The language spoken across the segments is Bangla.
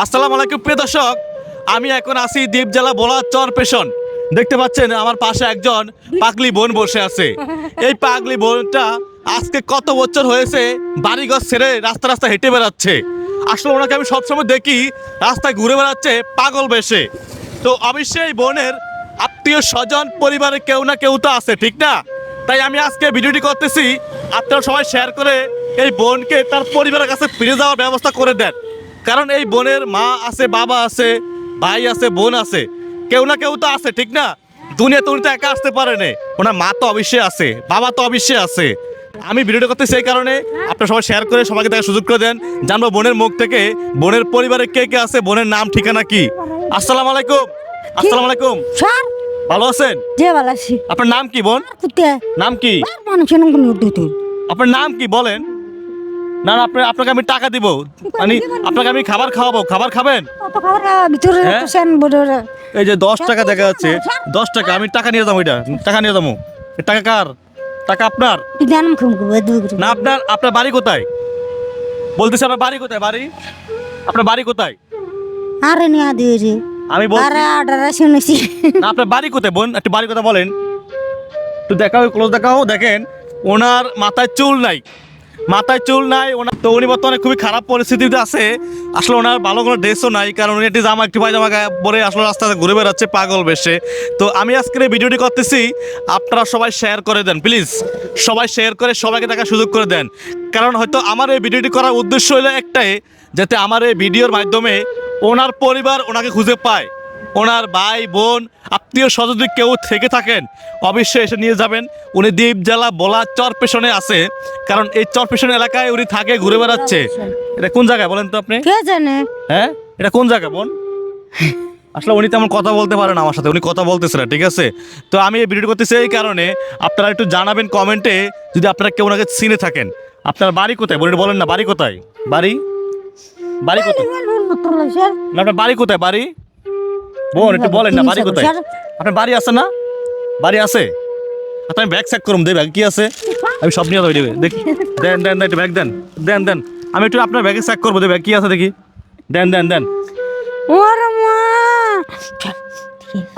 আসসালামু আলাইকুম প্রিয় দর্শক, আমি এখন আছি দ্বীপজেলা ভোলা চরপেশন। দেখতে পাচ্ছেন আমার পাশে একজন পাগলি বোন বসে আছে। এই পাগলি বোনটা আজকে কত বছর হয়েছে বাড়িঘর ছেড়ে রাস্তা রাস্তা হেঁটে বেড়াচ্ছে। আসলে ওনাকে আমি সবসময় দেখি রাস্তায় ঘুরে বেড়াচ্ছে পাগল বেশে। তো অবশ্যই বোনের আত্মীয় স্বজন পরিবারের কেউ না কেউ তো আছে, ঠিক না? তাই আমি আজকে ভিডিওটি করতেছি, আপনারা সবাই শেয়ার করে এই বোনকে তার পরিবারের কাছে ফিরে যাওয়ার ব্যবস্থা করে দেন। কারণ এই বোনের মা আছে, বাবা আছে, ভাই আছে, বোন আছে, কেউ না কেউ তো আছে, ঠিক না? দুনিয়াতে উনি তো একা আসতে পারে না, ওনার মা তো অবশ্যই আছে, বাবা তো অবশ্যই আছে। আমি ভিডিওটা করতে সেই কারণে আপনারা সবাই শেয়ার করে সবাইকে দেখার সুযোগ করে দেন, জানবো বোনের মুখ থেকে বোনের পরিবারে কে কে আছে, বোনের নাম ঠিকানা কি। আসসালামু আলাইকুম। আসসালামু আলাইকুম স্যার, ভালো আছেন? যে ভালো আছি। আপনার নাম কি বোন? কুত্তে নাম কি? মানুষের নাম কোনো উর্দু তুই আপনার নাম কি বলেন? না না, আপনাকে আমি টাকা দিব, মানে আপনাকে আমি খাবার খাওয়াবো, খাবার খাবেন? কত খাবার ভিতরে হ্যাঁ? সেন বড় এই যে 10 টাকা দেখা যাচ্ছে, 10 টাকা আমি টাকা নিয়ে যাবো, এটা টাকা নিয়ে যাবো। এ টাকা কার? টাকা আপনার জানাম খুব দুই না? আপনার বাড়ি কোথায়? বলতেছি আপনার বাড়ি কোথায়? আপনার বাড়ি কোথায়? আরে নিয়া দিয়ে রে আমি বলছি আরে আডারা শুনেছি না, আপনার বাড়ি কোথায় বোন? একটু বাড়ি কথা বলেন, একটু দেখাও, ক্লোজ দেখাও। দেখেন ওনার মাথায় চুল নাই, মাথায় চুল নাই ওনার। তো উনি বর্তমানে খুবই খারাপ পরিস্থিতিতে আছে। আসলে ওনার ভালো কোনো ড্রেসও নাই, কারণ উনি একটি জামা, একটি পায়জামা গায়ে পরে আসলে রাস্তাতে ঘুরে বেড়াচ্ছে পাগল বেশে। তো আমি আজকের এই ভিডিওটি করতেছি, আপনারা সবাই শেয়ার করে দেন প্লিজ, সবাই শেয়ার করে সবাইকে দেখার সুযোগ করে দেন। কারণ হয়তো আমার এই ভিডিওটি করার উদ্দেশ্য হলো একটাই, যাতে আমার এই ভিডিওর মাধ্যমে ওনার পরিবার ওনাকে খুঁজে পায়। ওনার ভাই বোন আত্মীয় স্বজন যদি কেউ থেকে থাকেন অবশ্যই এসে নিয়ে যাবেন। উনি দ্বীপজেলা ভোলা চরপেশনে আছে, কারণ এই চরপেশন এলাকায় উনি থাকে, ঘুরে বেড়াচ্ছে। এটা কোন জায়গায় বলেন তো আপনি? কে জানে হ্যাঁ, এটা কোন জায়গা বোন? আসলে উনি তেমন কথা বলতে পারেন আমার সাথে, উনি কথা বলতেছে না, ঠিক আছে? তো আমি এই ভিডিও করতেছি এই কারণে, আপনারা একটু জানাবেন কমেন্টে যদি আপনারা কেউ ওনাকে চিনে থাকেন। আপনার বাড়ি কোথায় বোন? বলেন না, বাড়ি কোথায়? বাড়ি কোথায়? না, আপনার বাড়ি কোথায়? বাড়ি বোন একটু বলেন না, বাড়ি কোথায়? আপনার বাড়ি আছে না? বাড়ি আছে? আচ্ছা আমি ব্যাগ চেক করুন, দে ব্যাগ কি আছে, আমি সব নিয়ে যাবো দেখি। দেন দেন দেন, একটু ব্যাগ দেন, দেন দেন, আমি একটু আপনার ব্যাগে চেক করবো, দে ব্যাগ কি আছে দেখি। দেন দেন দেন। ওরে মা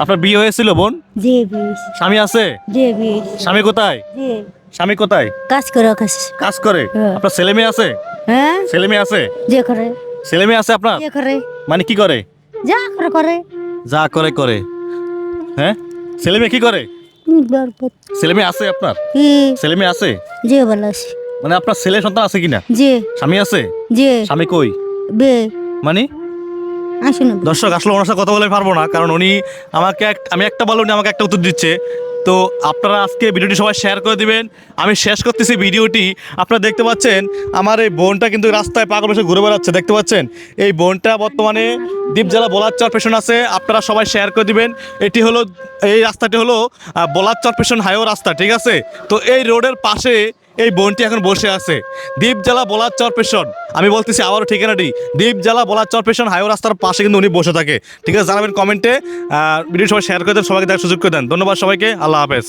আপনার বিয়ে হয়েছিল বোন? যে বিশ স্বামী আছে? যে বিশ স্বামী কোথায়? যে স্বামী কোথায়? কাজ করে কাজ কাজ করে? হ্যাঁ। আপনার ছেলে মেয়ে আছে? হ্যাঁ ছেলে মেয়ে আছে? যে করে ছেলে মেয়ে আছে আপনার? যে করে মানে কি করে? যা করে করে যা করে করে। হ্যাঁ, ছেলে মেয়ে কি করে? ছেলে মেয়ে আছে আপনার? ছেলে মেয়ে আছে? যে ভালো আছি। মানে আপনার ছেলে সন্তান আছে কিনা? যে স্বামী আছে? যে স্বামী কই? বে মানে আসুন দর্শক আসলে ওনার সাথে কথা বলে পারবো না, কারণ উনি আমাকে আমি একটা বলে উনি আমাকে একটা উত্তর দিচ্ছে। তো আপনারা আজকে ভিডিওটি সবাই শেয়ার করে দিবেন। আমি শেষ করতেছি ভিডিওটি। আপনারা দেখতে পাচ্ছেন আমার এই বোনটা কিন্তু রাস্তায় পাগল বসে ঘুরে বেড়াচ্ছে, দেখতে পাচ্ছেন। এই বোনটা বর্তমানে দ্বীপজেলা ভোলার চরপেশন আছে, আপনারা সবাই শেয়ার করে দিবেন। এটি হলো, এই রাস্তাটি হলো ভোলার চরপেশন হাইওয়ে রাস্তা, ঠিক আছে? তো এই রোডের পাশে এই বোনটি এখন বসে আছে, দ্বীপজেলা ভোলার চরপেশন। আমি বলতেছি আবারও ঠিকানাটি, দ্বীপজেলা ভোলার চরপেশন হাইওয়ে রাস্তার পাশে কিন্তু উনি বসে থাকে, ঠিক আছে? জানাবেন কমেন্টে, ভিডিও সবাই শেয়ার করে দেন, সবাইকে দেখার সুযোগ করে দেন। ধন্যবাদ সবাইকে, আল্লাহ হাফেজ।